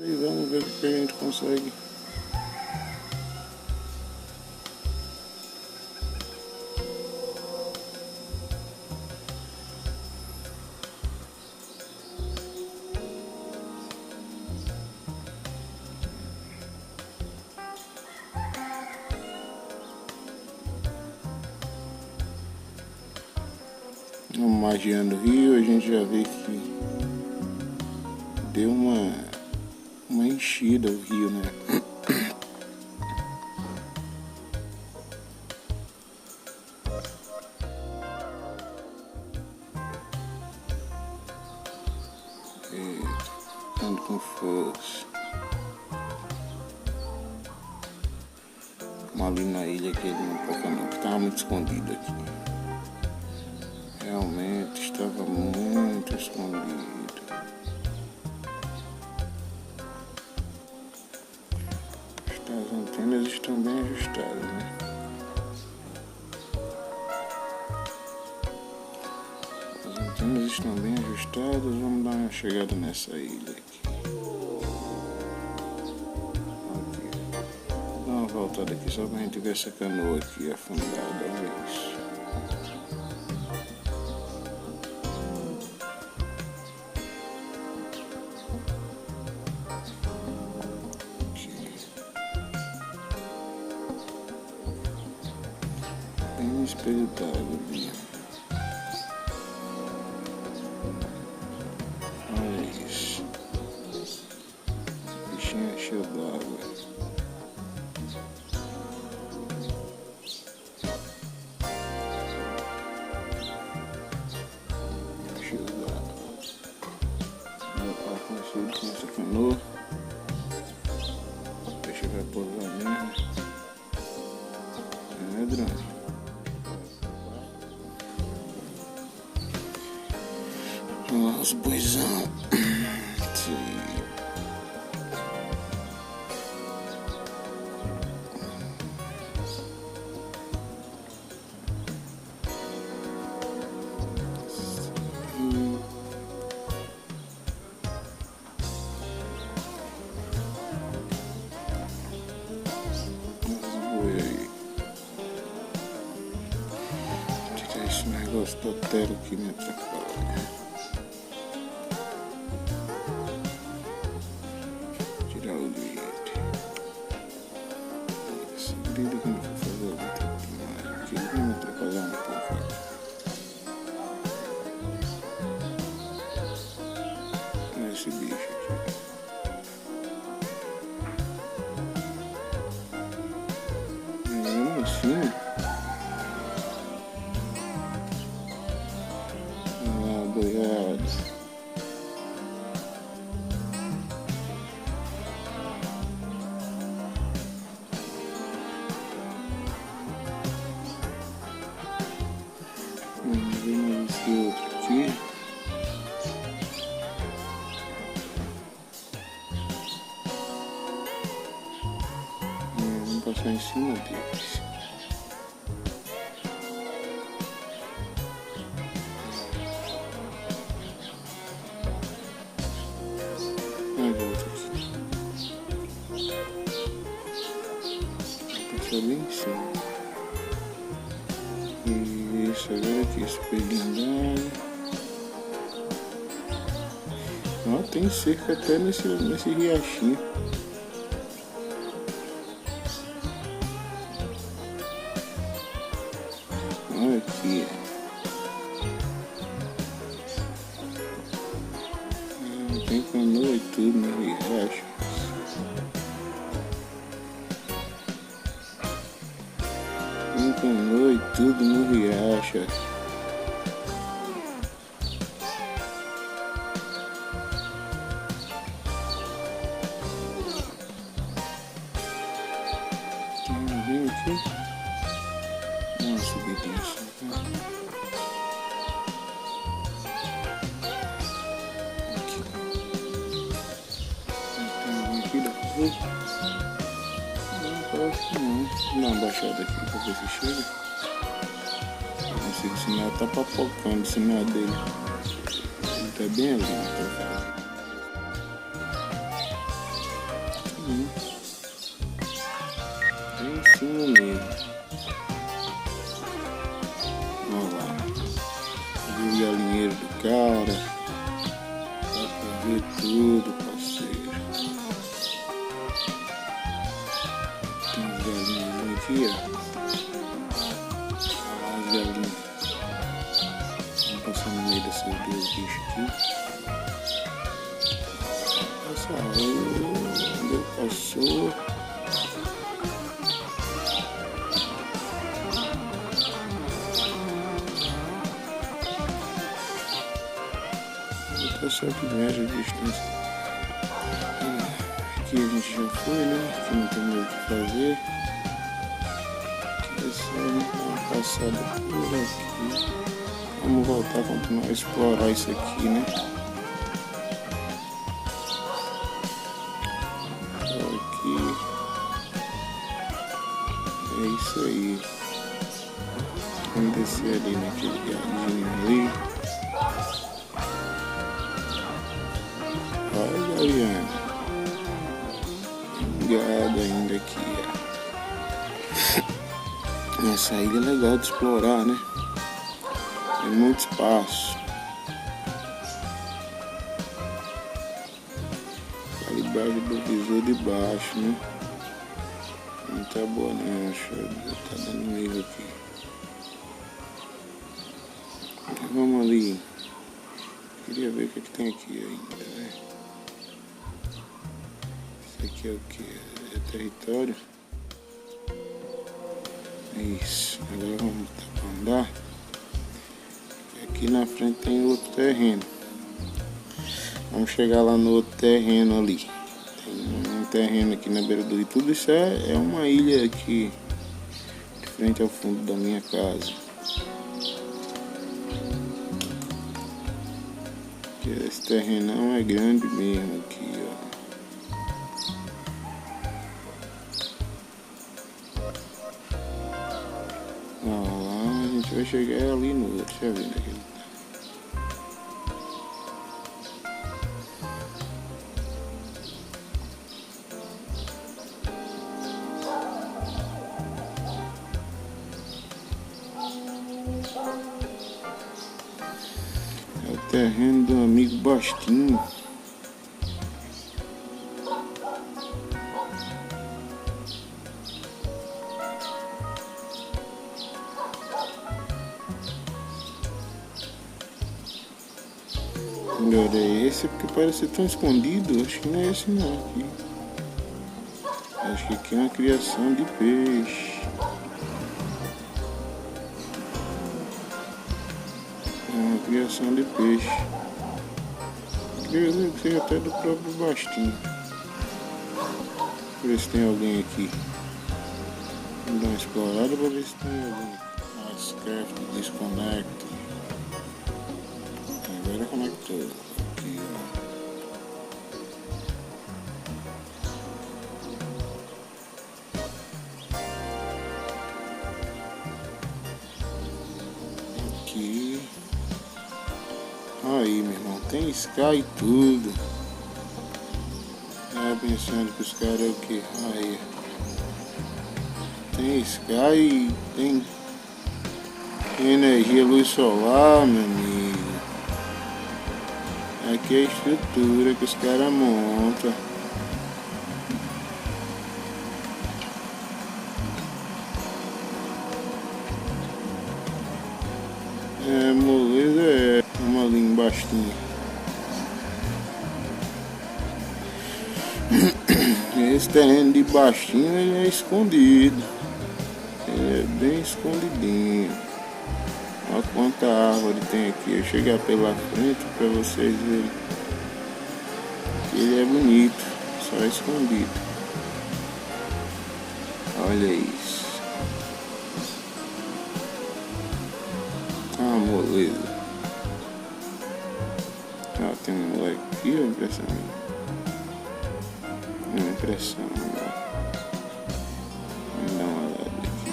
E vamos ver o que a gente consegue. Vamos magiando o rio, a gente já vê que deu uma enchida o rio, né? Ando com força. Como ali na ilha que ele não que estava muito escondido aqui. Realmente estava muito escondido. As antenas estão bem ajustadas, né? As antenas estão bem ajustadas. Vamos dar uma chegada nessa ilha aqui. Vou dar uma voltada aqui só pra gente ver essa canoa aqui afundada. Olha isso. Bem espelho d'água ali. Olha isso. O bichinho cheio d'água. Cheio d'água. Meu pai conhecido com essa canoa. O peixe vai pousar mesmo. É grande. Olha lá os boizão. Tirar esse negócio do tero que me atrapalha. Tirar o direito. Esse brilho que não foi fazer, eu vou ter que mais. Porque ele vai me atrapalhar um pouco. Olha esse bicho aqui. Mesmo assim. Boiada. Vamos ver mais esse outro aqui. Vamos passar em cima deles. Passar bem em cima. Isso, agora aqui, espelhinho d'água. Ó, tem cerca até nesse riachinho. Olha aqui. Tem canoa e tudo no riacho. Tem canoa e tudo no riacho. Vem aqui. Dá uma subidinha assim. Aqui. Tem aqui da rua. Não parece que não. Vou dar uma baixada aqui pra ver se chega. O sinal tá papocando, o sinal dele. Ele tá bem ali, tá? Bem em cima mesmo. Olha lá. Viu o galinheiro do cara. Dá pra ver tudo, parceiro. Tem as galinhas aqui, ó. Olha lá as galinhas. Vamos passar no meio desses dois bichos aqui. Onde passou? Tá certo média de distância. Aqui a gente já foi, né? Aqui não tem mais o que fazer. Aqui é só uma passada por aqui. Vamos voltar, continuar a explorar isso aqui, né? Aqui. É isso aí. Vamos descer ali naquele gadinho ali. Olha, Ariane. Gado ainda aqui, ó. Essa ilha é legal de explorar, né? Tem muito espaço. Qualidade do visor de baixo, né? Não tá boa não, acho. Tá dando erro aqui. Vamos ali. Queria ver o que tem aqui ainda, né? Isso aqui é o que? É território? Isso. Agora vamos andar. Aqui na frente tem outro terreno. Vamos chegar lá no outro terreno ali. Tem um terreno aqui na beira do rio. Tudo isso é uma ilha aqui de frente ao fundo da minha casa. Esse terrenão é grande mesmo aqui, ó. Ó, lá a gente vai chegar ali no outro. Deixa eu ver onde é que ele tá. É o terreno do amigo Bastinho. Melhorei esse porque parece tão escondido. Acho que não é esse não aqui. Acho que aqui é uma criação de peixe. É uma criação de peixe. Creio que seja até do próprio Bastinho. Por ver se tem alguém aqui. Vamos dar uma explorada para ver se tem alguém. Craft Disconnect. Agora conectou. Aqui, ó. Aqui. Aí, meu irmão, tem Sky e tudo. Tava pensando que os caras é o que? Aí. Tem Sky, tem energia, luz solar, meu amigo. Aqui é a estrutura que os caras montam. É, moleza é uma ali embaixo. Esse terreno de baixinho ele é escondido. Ele é bem escondidinho. Olha quanta árvore tem aqui. Eu chegar pela frente para vocês verem. Ele é bonito, só escondido. Olha isso. Ah, moleza. Ah, tem um moleque aqui, ó, impressão. Uma impressão. Vamos dar uma olhada aqui.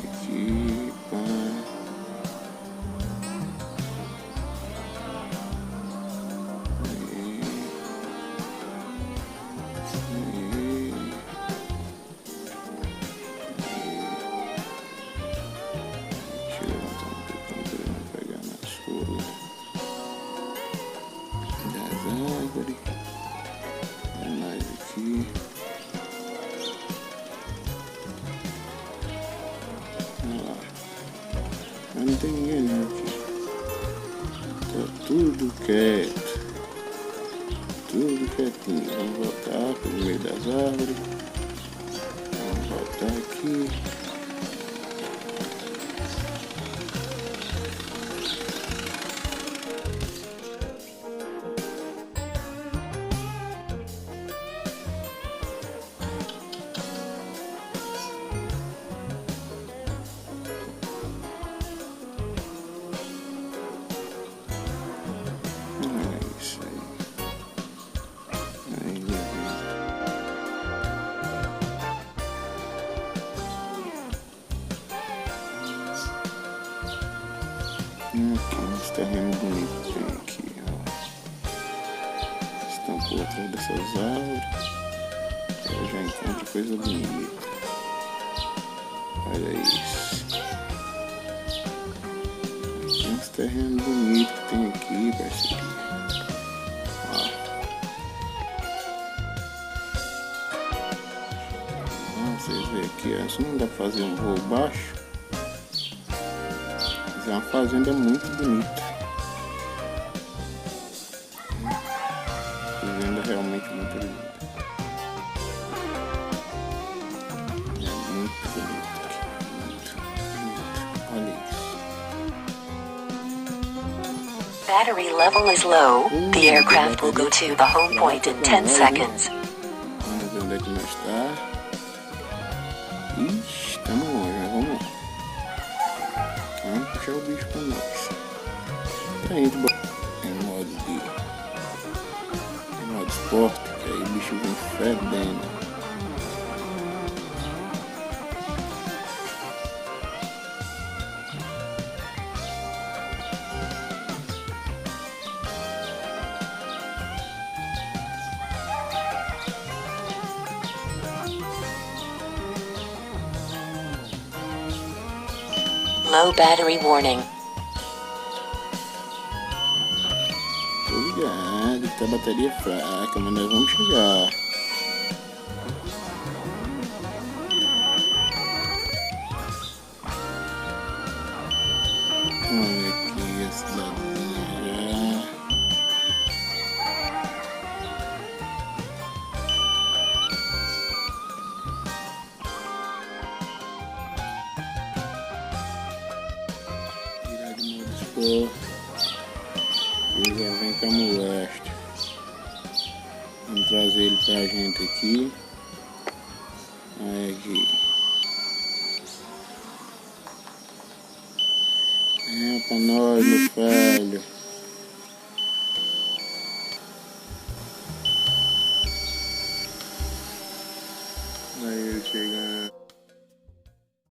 Aqui, pá. Aí. tudo quietinho. Vamos voltar pro meio das árvores. Vamos voltar aqui. Aqui uns terrenos bonitos que tem aqui, ó. Estão por trás dessas árvores. Eu já encontro coisa bonita. Olha isso. Tem uns terrenos bonitos que tem aqui, parceiro. Ó. Vocês veem aqui, ó. Isso não dá pra fazer um voo baixo. É uma fazenda muito bonita. Fazenda realmente muito linda. É muito bonito aqui. Muito, muito. Olha isso. Battery level is low. The aircraft will go to the home point in 10 seconds. Vamos ver onde é que nós está. Ixi, estamos longe, mas vamos lá. Vamos puxar o bicho pra nós. Pra gente em modo esporte, que aí o bicho vem fedendo. Low battery warning. Tô ligado que tá a bateria fraca, mas nós vamos chegar. Olha aqui a cidadezinha já. Tirar de modo esporte. E já vem pra moleste. Vamos trazer ele pra gente aqui. Olha aqui. É pra nós, meu filho.